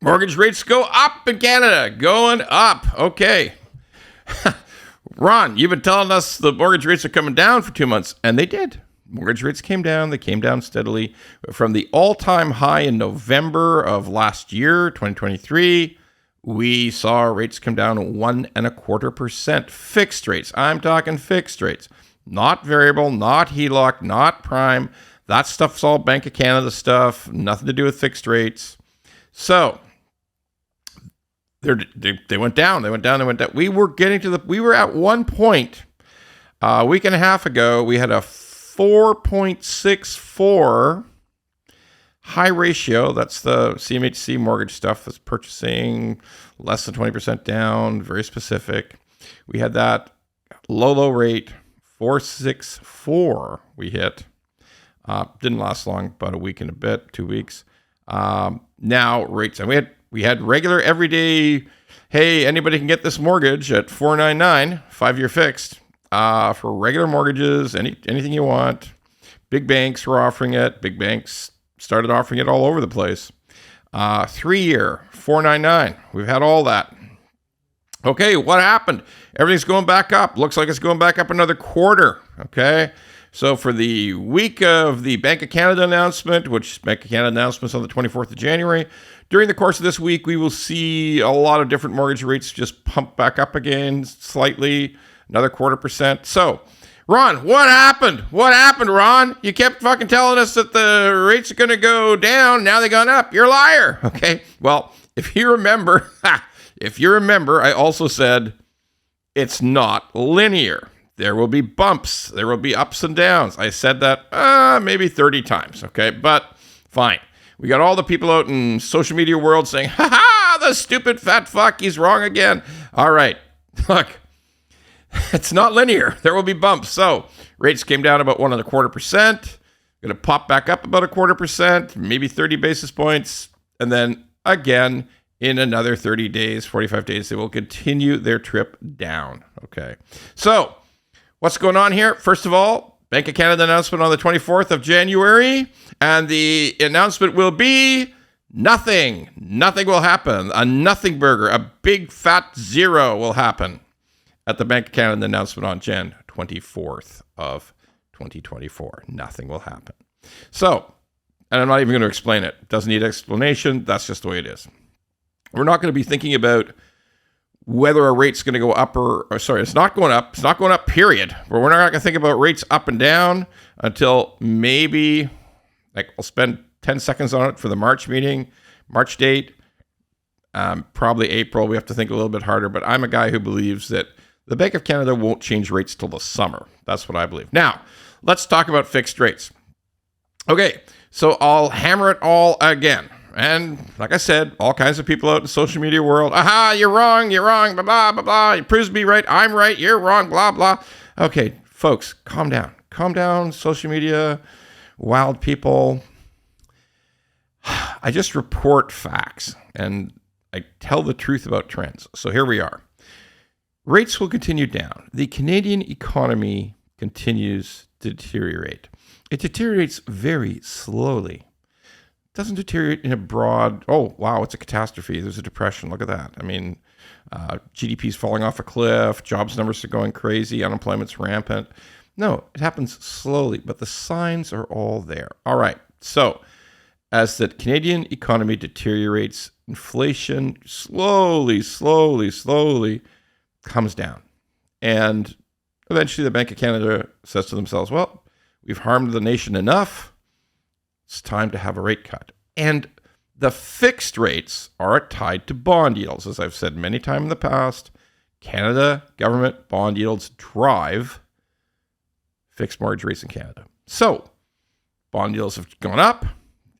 Mortgage rates go up in Canada. Going up. Okay. Ron, you've been telling us the mortgage rates are coming down for 2 months, and they did. Mortgage rates came down. They came down steadily from the all-time high in November of last year, 2023. We saw rates come down 1.25%. Fixed rates. I'm talking fixed rates. Not variable, not HELOC, not prime. That stuff's all Bank of Canada stuff. Nothing to do with fixed rates. So they went down. They went down. They went down. We were at one point a week and a half ago. We had a 4.64 high ratio. That's the CMHC mortgage stuff that's purchasing less than 20% down, very specific. We had that low rate, 4.64 we hit. Didn't last long, about a week and a bit, 2 weeks. Now rates, and we had regular everyday, hey, anybody can get this mortgage at 4.99, 5-year fixed, for regular mortgages, anything you want. Big banks were offering it. Big banks started offering it all over the place. 3-year, 4.99. We've had all that. Okay, what happened? Everything's going back up. Looks like it's going back up another quarter. Okay, so for the week of the Bank of Canada announcement, which Bank of Canada announcements on the 24th of January, during the course of this week, we will see a lot of different mortgage rates just pump back up again slightly, another 0.25%. So, Ron, what happened? What happened, Ron? You kept fucking telling us that the rates are going to go down. Now they've gone up. You're a liar. Okay, well, if you remember, I also said it's not linear. There will be bumps. There will be ups and downs. I said that maybe 30 times, okay? But fine. We got all the people out in social media world saying, ha-ha, the stupid fat fuck, he's wrong again. All right, look, it's not linear. There will be bumps. So rates came down about 1.25%. Going to pop back up about 0.25%, maybe 30 basis points. And then again, in another 30 days, 45 days, they will continue their trip down. Okay, so what's going on here? First of all, Bank of Canada announcement on the 24th of January, and the announcement will be nothing. Nothing will happen. A nothing burger, a big fat zero will happen at the Bank of Canada announcement on Jan 24th of 2024. Nothing will happen. So, and I'm not even going to explain it. Doesn't need explanation. That's just the way it is. We're not going to be thinking about whether a rate's going to go up it's not going up. It's not going up, period. But we're not going to think about rates up and down until maybe, we'll spend 10 seconds on it for the March meeting, March date, probably April. We have to think a little bit harder, but I'm a guy who believes that the Bank of Canada won't change rates till the summer. That's what I believe. Now, let's talk about fixed rates. Okay, so I'll hammer it all again. And like I said, all kinds of people out in the social media world, aha, you're wrong, blah, blah, blah, blah. It proves me right, I'm right, you're wrong, blah, blah. Okay, folks, calm down. Calm down, social media, wild people. I just report facts, and I tell the truth about trends. So here we are. Rates will continue down. The Canadian economy continues to deteriorate. It deteriorates very slowly. Doesn't deteriorate in a broad, oh, wow, it's a catastrophe. There's a depression. Look at that. I mean, GDP's falling off a cliff. Jobs numbers are going crazy. Unemployment's rampant. No, it happens slowly, but the signs are all there. All right. So as the Canadian economy deteriorates, inflation slowly comes down. And eventually the Bank of Canada says to themselves, well, we've harmed the nation enough. It's time to have a rate cut. And the fixed rates are tied to bond yields. As I've said many times in the past, Canada government bond yields drive fixed mortgage rates in Canada. So bond yields have gone up,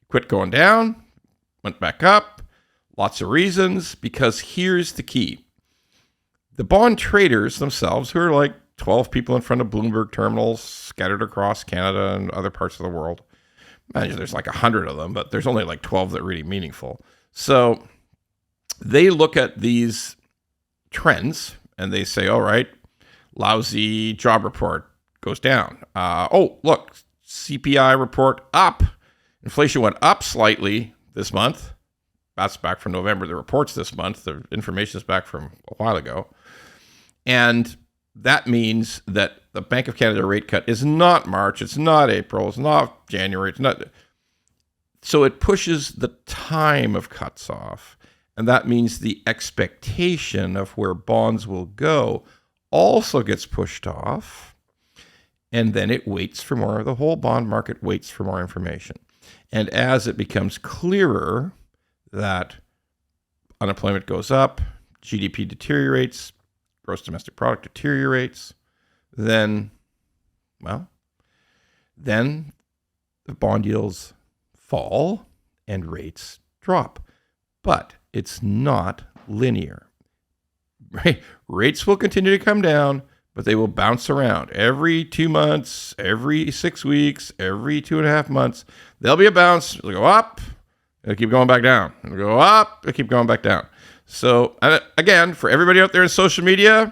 quit going down, went back up. Lots of reasons, because here's the key. The bond traders themselves, who are like 12 people in front of Bloomberg terminals scattered across Canada and other parts of the world, imagine there's like 100 of them, but there's only like 12 that are really meaningful. So they look at these trends and they say, all right, lousy job report goes down. Oh, look, CPI report up. Inflation went up slightly this month. That's back from November. The report's this month. The information is back from a while ago. And that means that the Bank of Canada rate cut is not March, it's not April, it's not January, it's not. So it pushes the time of cuts off. And that means the expectation of where bonds will go also gets pushed off. And then it waits for more. The whole bond market waits for more information. And as it becomes clearer that unemployment goes up, GDP deteriorates, gross domestic product deteriorates, then the bond yields fall and rates drop. But it's not linear. Right? Rates will continue to come down, but they will bounce around every 2 months, every 6 weeks, every 2.5 months. There'll be a bounce. It'll go up. It'll keep going back down. It'll go up. It'll keep going back down. So again, for everybody out there in social media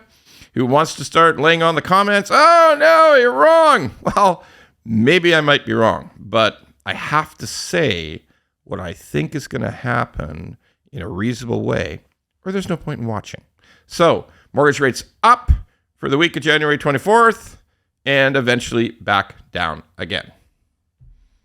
who wants to start laying on the comments, oh, no, you're wrong. Well, maybe I might be wrong, but I have to say what I think is going to happen in a reasonable way, or there's no point in watching. So mortgage rates up for the week of January 24th and eventually back down again.